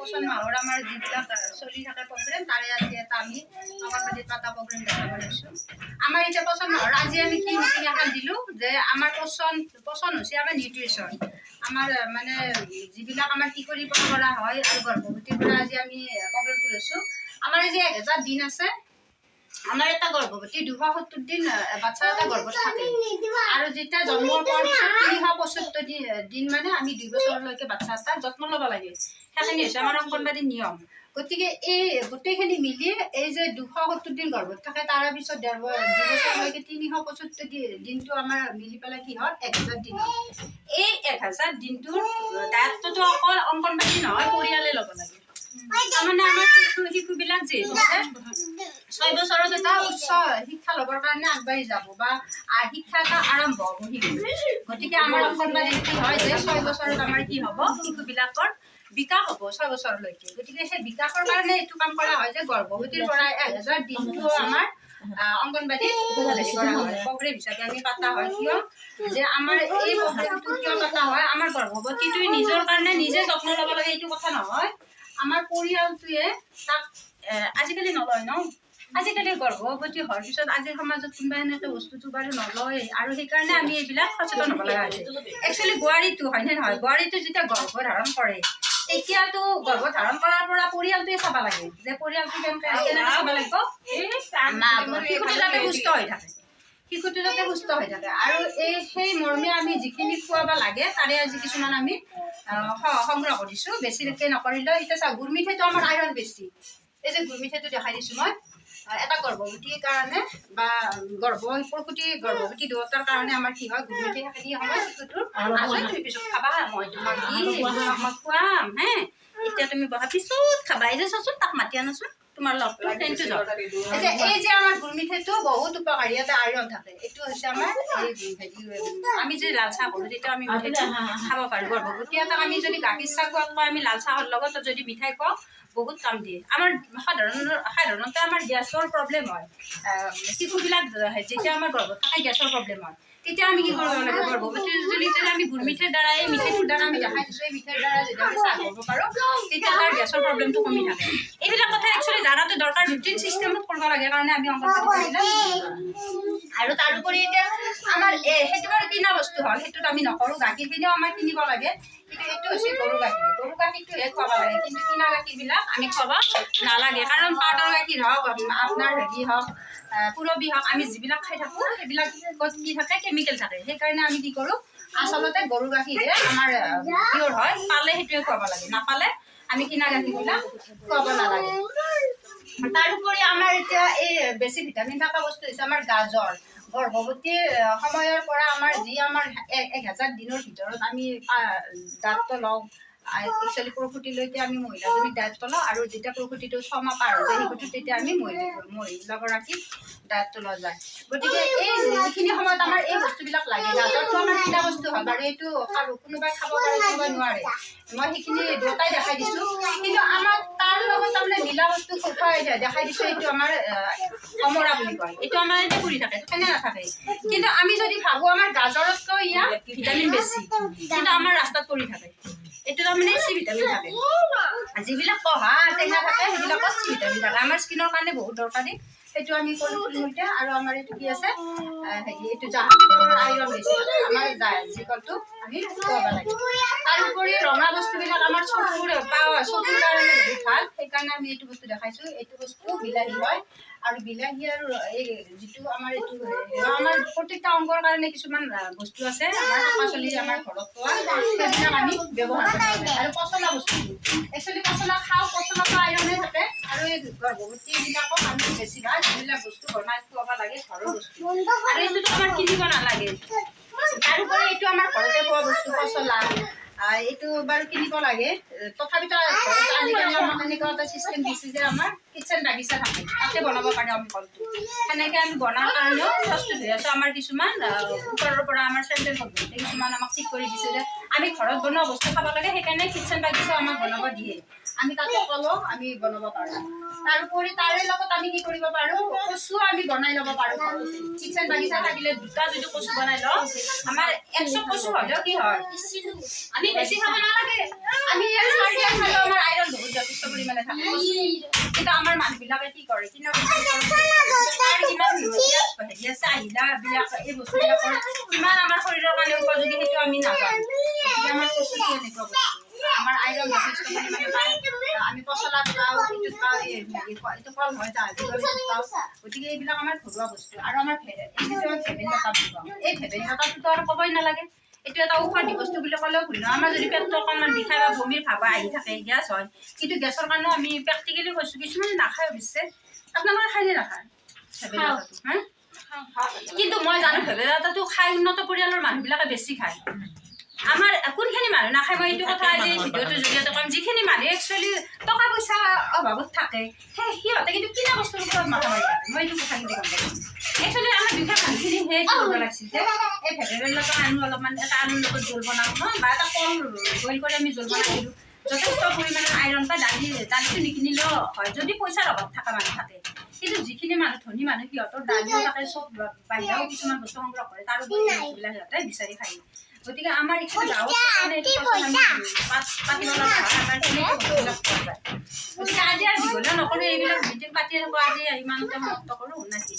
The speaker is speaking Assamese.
পচন মাহৰ আমাৰ যিবিলাক চলি থাকে প্ৰগ্ৰেম তাৰে আজি এটা আমি অংগনবাড়ীত পাতা প্ৰগ্ৰেম দেখাব লৈছোঁ। আমাৰ এতিয়া পচন মাহৰ আজি আমি কি মিটিং এখন দিলোঁ যে আমাৰ পচন হৈছে আমাৰ নিউট্ৰিচন। আমাৰ মানে যিবিলাক আমাৰ কিশোৰী পৰা হয় আৰু গৰ্ভৱতীৰ পৰা আজি আমি প্ৰগ্ৰেমটো লৈছোঁ। আমাৰ এই যে 1000 দিন আছে, আমাৰ এটা গৰ্ভৱতী 270 দিন বাচ্চা এটা গৰ্ভত থাকে আৰু যেতিয়া জন্মৰ পোৱাৰ পিছত 375 দিন মানে আমি 2 বছৰলৈকে বাচ্চা এটাৰ যত্ন ল'ব লাগে। সেইখিনি হৈছে আমাৰ অংগনবাড়ীৰ নিয়ম। গতিকে এই গোটেইখিনি মিলি এই যে 270 দিন গৰ্ভত থাকে তাৰে পিছত 2 বছৰলৈকে 375 দিনটো আমাৰ মিলি পেলাই কি হয় 1000 দিন। এই 1000 দিনটোৰ দায়িত্বটো অকল অংগনবাড়ী নহয়, পৰিয়ালে ল'ব লাগে। তাৰমানে আমাৰ শিশুবিলাক যিহেতু 6 বছৰত এটা উচ্চ শিক্ষা ল'বৰ কাৰণে আগবাঢ়ি যাব বা শিক্ষা এটা আৰম্ভ হ'ব শিশু। গতিকে আমাৰ অংগনবাড়ীত কি হয় যে 6 বছৰত আমাৰ কি হ'ব শিশুবিলাকৰ বিকাশ হ'ব 6 বছৰলৈকে। গতিকে সেই বিকাশৰ কাৰণে এইটো কাম কৰা হয় যে গৰ্ভৱতীৰ পৰা 1000 দিনটো আমাৰ অংগনবাড়ীত কৰা হয় প্ৰগ্ৰেম হিচাপে আমি পতা হয়। কিয় যে আমাৰ এই প্ৰগ্ৰেমটো কিয় পতা হয়, আমাৰ গৰ্ভৱতীটোৱে নিজৰ কাৰণে নিজে যত্ন ল'ব লাগে এইটো কথা নহয়, আমাৰ পৰিয়ালটোৱে তাক আজিকালি নলয় ন। আজিকালি গৰ্ভৱতী হোৱাৰ পিছত আজিৰ সমাজত কোনোবা এনেকৈ বস্তুটো বাৰু নলয় আৰু সেইকাৰণে আমি এইবিলাক সচেতন হ'ব লগা হৈছে। একচুৱেলি বোৱাৰীটো হয়নে নহয়, বোৱাৰীটো যেতিয়া গৰ্ভধাৰণ কৰে তেতিয়াতো গৰ্ভধাৰণ কৰাৰ পৰা পৰিয়ালটোৱে চাব লাগে যে পৰিয়ালটো কেনেকৈ চাব লাগিব, শিশুটো যাতে সুস্থ হৈ থাকে, শিশুটো যাতে সুস্থ হৈ থাকে। আৰু সেই মৰ্মে আমি যিখিনি খুৱাব লাগে তাৰে আজি কিছুমান আমি সংগ্ৰহ কৰিছোঁ, বেছিকৈ নকৰিলেও। এতিয়া চাওক গুৰ মিঠাইটো আমাৰ আইৰণ বেছি। এই যে গুৰ মিঠাইটো দেখাই দিছোঁ মই, এটা গৰ্ভৱতীৰ কাৰণে বা গৰ্ভৱতী দুয়োটাৰ কাৰণে আমাৰ কি হয় গুৰ মিঠাই সেইখিনি সময় শিশুটোৰ তুমি পিছত খাবা, মই তোমাক মই খুৱাম হে, এতিয়া তুমি বহা পিছত খাবা। এই যে চাচোন তাক মাতি আনাচোন তোমাৰ লগটো ট্ৰেইনটো যাওক। এতিয়া এই যে আমাৰ গুৰ মিঠাইটো বহুত উপকাৰী, এটা আইৰণ থাকে। এইটো হৈছে আমাৰ আমি যদি লাল চাহ কৰোঁ তেতিয়া আমি মিঠাইটো খাব পাৰোঁ। গৰ্ভৱতী এটাক আমি যদি গাখীৰ চাহ খোৱাতকৈ আমি লাল চাহৰ লগত যদি মিঠাই খুৱাওঁ বহুত কাম দিয়ে। আমাৰ সাধাৰণতে আমাৰ গেছৰ প্ৰব্লেম হয়, শিশুবিলাক যেতিয়া আমাৰ গৰ্ভত থাকে গেছৰ প্ৰব্লেম হয়, তেতিয়া আমি কি কৰিব লাগে, গৰ্ভৱতী যদি আমি গুৰ মিঠাইৰ দ্বাৰা এই মিঠাইটোৰ দ্বাৰা আমি দেখাই দিছোঁ, এই মিঠাইৰ দ্বাৰা যদি আমি চাহ কৰিব পাৰোঁ তেতিয়া তাৰ গেছৰ প্ৰব্লেমটো কমি থাকে। এইবিলাক কথা একচুৱেলি জানাটো দৰকাৰ, ৰুটিন চিষ্টেমত কৰিব লাগে কাৰণে আমি অংগনবাড়ী। আৰু তাৰোপৰি এতিয়া আমাৰ সেইটো বাৰু কিনা বস্তু হ'ল, সেইটোত আমি নকৰোঁ। গাখীৰখিনিও আমাৰ কিনিব লাগে, কিন্তু এইটো হৈছে গৰু গাখীৰ। গৰু গাখীৰটোহে খুৱাব লাগে, কিন্তু কিনা গাখীৰবিলাক আমি খুৱাব নালাগে। কাৰণ পাউডাৰ গাখীৰ হওক আপোনাৰ হওক পুৰবী হওক, আমি যিবিলাক খাই থাকোঁ সেইবিলাকত কি থাকে কেমিকেল থাকে। সেইকাৰণে আমি কি কৰোঁ আচলতে গৰু গাখীৰহে আমাৰ পিয়ৰ হয়, পালে সেইটোৱে খুৱাব লাগে, নাপালে আমি কিনা গাখীৰবিলাক খুৱাব নালাগে। তাৰোপৰি আমাৰ এতিয়া এই বেছি ভিটামিন থকা বস্তু হৈছে আমাৰ গাজৰ। গৰ্ভৱতী সময়ৰ পৰা আমাৰ যি আমাৰ 1000 দিনৰ ভিতৰত আমি দায়িত্ব লওঁ, একচুৱেলি প্ৰসূতিলৈকে আমি মহিলাজনীক দায়িত্ব লওঁ, আৰু যেতিয়া প্ৰসূতিটো 6 মাহ পাৰ হৈ যায় শিশুটো তেতিয়া আমি মহিলাগৰাকীক দায়িত্ব লোৱা যায়। গতিকে এই যিখিনি সময়ত আমাৰ এই বস্তুবিলাক লাগে, গাজৰটো আমাৰ কিনা বস্তু হয় বাৰু, এইটো কোনোবাই খাব পাৰে কোনোবাই নোৱাৰে, মই সেইখিনি দুয়োটাই দেখাই দিছোঁ। কিন্তু আমাৰ তাৰ লগত তাৰমানে মিলা বস্তু খুৱাই দেখাই দিছোঁ, এইটো আমাৰ অমৰা বুলি কয়, এইটো আমাৰ এনে পৰি থাকে কেনে নাথাকে। কিন্তু আমি যদি ভাবোঁ আমাৰ গাজৰতকৈ ইয়াত ভিটামিন বেছি, কিন্তু আমাৰ ৰাস্তাত পৰি থাকে। এইটো তাৰমানে চি ভিটামিন থাকে, যিবিলাক পঢ়া টেঙা থাকে সেইবিলাকত চি ভিটামিন থাকে, আমাৰ স্কিনৰ কাৰণে বহুত দৰকাৰী। সেইটো আমি কৰি এতিয়া আৰু আমাৰ এইটো কি আছে এইটো জাহাজৰ আইৰণ বেছি, আমাৰ যিকলটো আমি খুৱাব লাগে। তাৰোপৰি ৰঙা বস্তুবিলাক আমাৰ চকুৰ কাৰণে বহুত ভাল, সেইকাৰণে আমি এইটো বস্তু দেখাইছোঁ। এইটো বস্তু বিলাহী হয়, আৰু বিলাহী আৰু এই যিটো আমাৰ এইটো আমাৰ প্ৰত্যেকটা অংগৰ কাৰণে কিছুমান বস্তু আছে আমাৰ শাক পাচলি আমাৰ ঘৰত পোৱা, সেইবিলাক আমি ব্যৱহাৰ কৰিব লাগে। আৰু পচলা বস্তু একচুৱেলি পচলা খাওঁ, পচলাটো আইৰণে থাকে, আৰু এই গৰ্ভৱতীবিলাকক আমি বেছিভাগ এইবিলাক বস্তু বনাই খুৱাব লাগে, ঘৰৰ বস্তু, আৰু এইটোতো আমাৰ কিনিব নালাগে। তাৰোপৰি এইটো আমাৰ ঘৰতে পোৱা বস্তু পচলা, এইটো বাৰু কিনিব লাগে, তথাপিতো আজিকালি আমাক এনেকুৱা এটা চিষ্টেম দিছে যে আমাৰ কিটচেন বাগিচা থাকে, তাতে বনাব পাৰে আমি কলটো। সেনেকৈ আমি বনোৱাৰ কাৰণেও প্ৰস্তুত হৈ আছোঁ। আমাৰ কিছুমান ওপৰৰ পৰা আমাৰ চেণ্ট্ৰেল গভৰ্ণমেণ্টে কিছুমান আমাক ঠিক কৰি দিছে যে আমি ঘৰত বনোৱা বস্তু খাব লাগে, সেইকাৰণে কিটচেন বাগিচাও আমাক বনাব দিয়ে, আমি তাতে কলো আমি বনাব পাৰোঁ। তাৰোপৰি তাৰে লগত আমি কি কৰিব পাৰোঁ, কচু আমি বনাই ল'ব পাৰোঁ। কিটচেন বাগিচা থাকিলে দুটা যদি কচু বনাই লওঁ, আমাৰ 100 কচু হ'লেও কি হয় আমি বেছি খাব নালাগে, আমি 4 খালেও আমাৰ আইৰণ বহুত থাকে কিন্তু আমাৰ মানুহবিলাকে কি কৰে কিনা হেৰি আছে আহিলাবিলাক এই বস্তুবিলাকৰ কিমান আমাৰ শৰীৰৰ কাৰণে উপযোগী সেইটো আমি নাজানো আমাৰ কচুটো এনেকুৱা বস্তু আমাৰ আইৰণ যথেষ্ট পৰিমাণে পায় আমি পচলাত পাওঁ এইটোত পাওঁ এইটো কল হয় পাওঁ গতিকে এইবিলাক আমাৰ ঘৰুৱা বস্তু আৰু আমাৰ ভেবেলিলতাটো পাওঁ এই ভেবেলিলতাটোতো আৰু ক'বই নালাগে এইটো এটা ঔষধি বস্তু বুলি ক'লেও ভুল নহয় আমাৰ যদি পেটটো অকণমান বিষাই বা বমিৰ ভাৱ আহি থাকে গেছ হয় কিন্তু গেছৰ কাৰণেও আমি প্ৰেক্টিকেলি কৈছোঁ কিছুমানে নাখায় অৱশ্যে আপোনালোকে খায়নে নাখায় ভেবেলিলতাটো হা কিন্তু মই জানো ভেবেলিলতাটো খাই উন্নত পৰিয়ালৰ মানুহবিলাকে বেছি খায় আমাৰ কোনখিনি মানুহ নাখায় মই এইটো কথা আজি ভিডিঅ'টোৰ জৰিয়তে ক'ম যিখিনি মানুহে একচুৱেলি টকা পইচা অভাৱত থাকে সেই সিহঁতে কিন্তু কিনা বস্তুৰ ওপৰত মাথা মাৰি থাকে মই এইটো কথা কিন্তু গম পাইছোঁ একচুৱেলি আমাৰ দুখীয়া মানুহখিনি সেই কৰিব লাগিছিল যে এই ভেবেলিলতা আলু অলপমান এটা আলুৰ লগত জোল বনাওঁ নহয় বা এটা কল বইল কৰি আমি জোল বনাই দিলোঁ যথেষ্ট পৰিমাণৰ আইৰণ পায় দালিটো নিকিনিলেও হয় যদি পইচাৰ অভাৱ থকা মানুহ থাকে কিন্তু যিখিনি মানুহ ধনী মানুহ সিহঁতৰ দালিও থাকে চব বাহিৰাও কিছুমান বস্তু সংগ্ৰহ কৰে তাৰ উপৰি বস্তুবিলাক সিহঁতে বিচাৰি খায় গতিকে আমাৰ এইখিনি গাঁৱত পাতিব লগা হয় আমাৰ তেনেকৈ বস্তুবিলাক পোৱা যায় গতিকে আজি আৰু দীঘলীয়া নকৰোঁ এইবিলাক মিটিং পাতি থাকোঁ আজি ইমানতে সমাপ্ত কৰোঁ নাকি